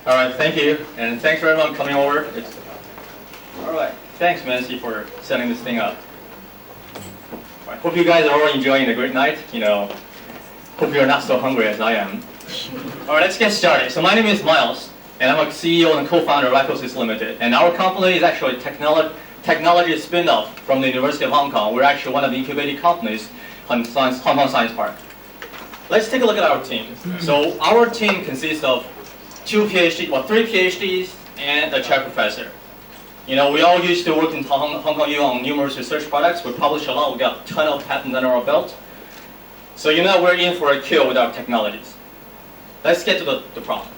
All right, thank you, and thanks for everyone coming over. All right, thanks, Nancy, for setting this thing up. All right, hope you guys are all enjoying a great night. Hope you're not so hungry as I am. All right, let's get started. So my name is Miles, and I'm a CEO and co-founder of Accosys Limited, and our company is actually a technology spin-off from the University of Hong Kong. We're actually one of the incubating companies on Hong Kong Science Park. Let's take a look at our team. So our team consists of three PhDs and a chair professor. We all used to work in Hong Kong U on numerous research products. We publish a lot. We got a ton of patents under our belt. So we're in for a kill with our technologies. Let's get to the problem.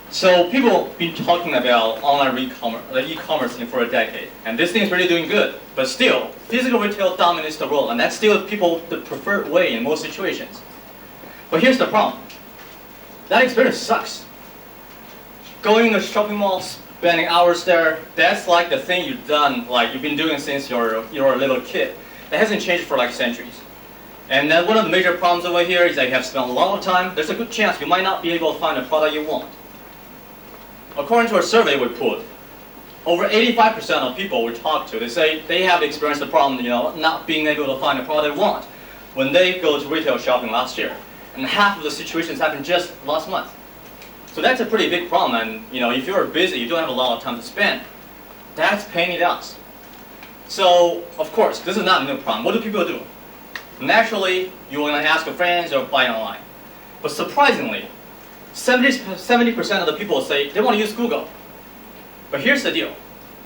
So people have been talking about online e-commerce for a decade, and this thing is really doing good. But still, physical retail dominates the world, and that's still the preferred way in most situations. But here's the problem. That experience sucks. Going to a shopping mall, spending hours there, that's like the thing you've been doing since you're a little kid. That hasn't changed for centuries. And then one of the major problems over here is that you have spent a lot of time. There's a good chance you might not be able to find the product you want. According to a survey we pulled, over 85% of people we talk to, they say they have experienced the problem, not being able to find the product they want when they go to retail shopping last year. And half of the situations happened just last month. So that's a pretty big problem, and if you're busy, you don't have a lot of time to spend. That's pain in the ass. So, of course, this is not a new problem. What do people do? Naturally, you want to ask your friends or buy online. But surprisingly, 70% of the people say they want to use Google. But here's the deal.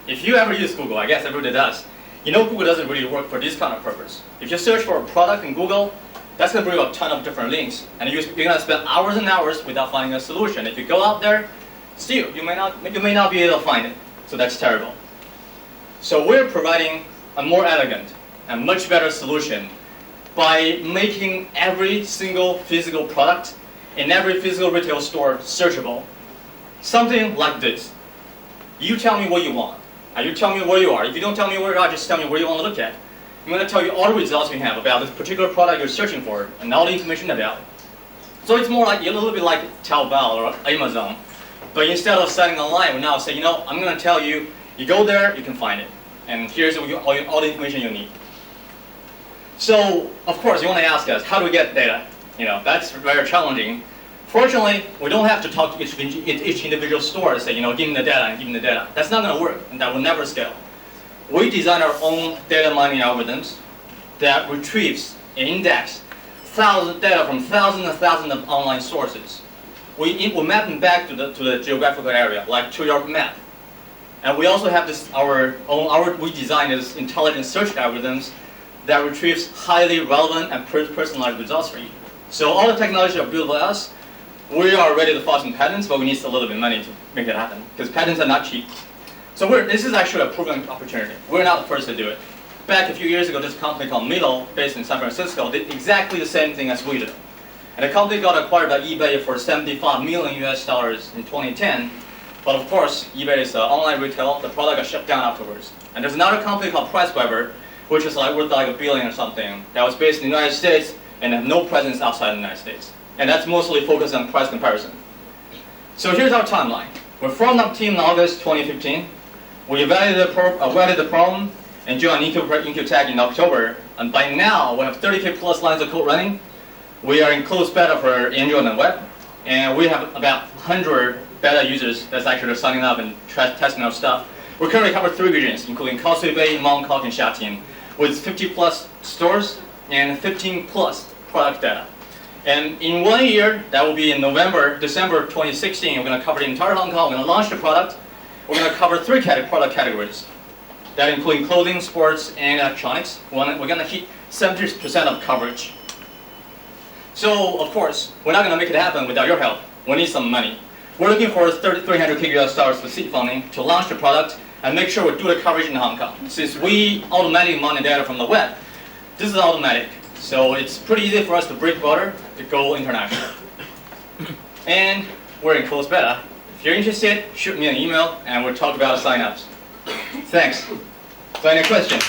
If you ever use Google, I guess everybody does, Google doesn't really work for this kind of purpose. If you search for a product in Google, that's going to bring up a ton of different links, and you're going to spend hours and hours without finding a solution. If you go out there, still, you may not be able to find it. So that's terrible. So we're providing a more elegant and much better solution by making every single physical product in every physical retail store searchable. Something like this. You tell me what you want, and you tell me where you are. If you don't tell me where you are, just tell me where you want to look at. I'm going to tell you all the results we have about this particular product you're searching for and all the information about it. So it's more like a little bit like Taobao or Amazon. But instead of selling online, we now say, I'm going to tell you, you go there, you can find it. And here's all the information you need. So, of course, you want to ask us, how do we get data? That's very challenging. Fortunately, we don't have to talk to each individual store and say, give me the data and give me the data. That's not going to work, and that will never scale. We design our own data mining algorithms that retrieves and index data from thousands and thousands of online sources. We map them back to the geographical area, like to your map. And we also have we designed this intelligent search algorithms that retrieves highly relevant and personalized results for you. So all the technology are built by us. We are ready to file some patents, but we need a little bit of money to make it happen, because patents are not cheap. So this is actually a proven opportunity. We're not the first to do it. Back a few years ago, this company called Milo, based in San Francisco, did exactly the same thing as we did. And the company got acquired by eBay for $75 million in 2010. But of course, eBay is online retail. The product got shut down afterwards. And there's another company called PriceWeber, which is worth $1 billion or something, that was based in the United States and have no presence outside the United States. And that's mostly focused on price comparison. So here's our timeline. We formed our team in August 2015. We evaluated the problem and joined IncuTech in October. And by now, we have 30K plus lines of code running. We are in closed beta for Android and web. And we have about 100 beta users that's actually signing up and testing our stuff. We currently cover 3 regions, including Causeway Bay, Mong Kok, and Shatin, with 50 plus stores and 15 plus product data. And in 1 year, that will be in December 2016, we're going to cover the entire Hong Kong. We're going to launch the product. We're going to cover 3 product categories that include clothing, sports, and electronics. We're going to hit 70% of coverage. So, of course, we're not going to make it happen without your help. We need some money. We're looking for $300K US for seed funding to launch the product and make sure we do the coverage in Hong Kong. Since we automatically mine data from the web, this is automatic. So it's pretty easy for us to break border to go international. And we're in closed beta. If you're interested, shoot me an email and we'll talk about the sign-ups. Thanks. So any questions?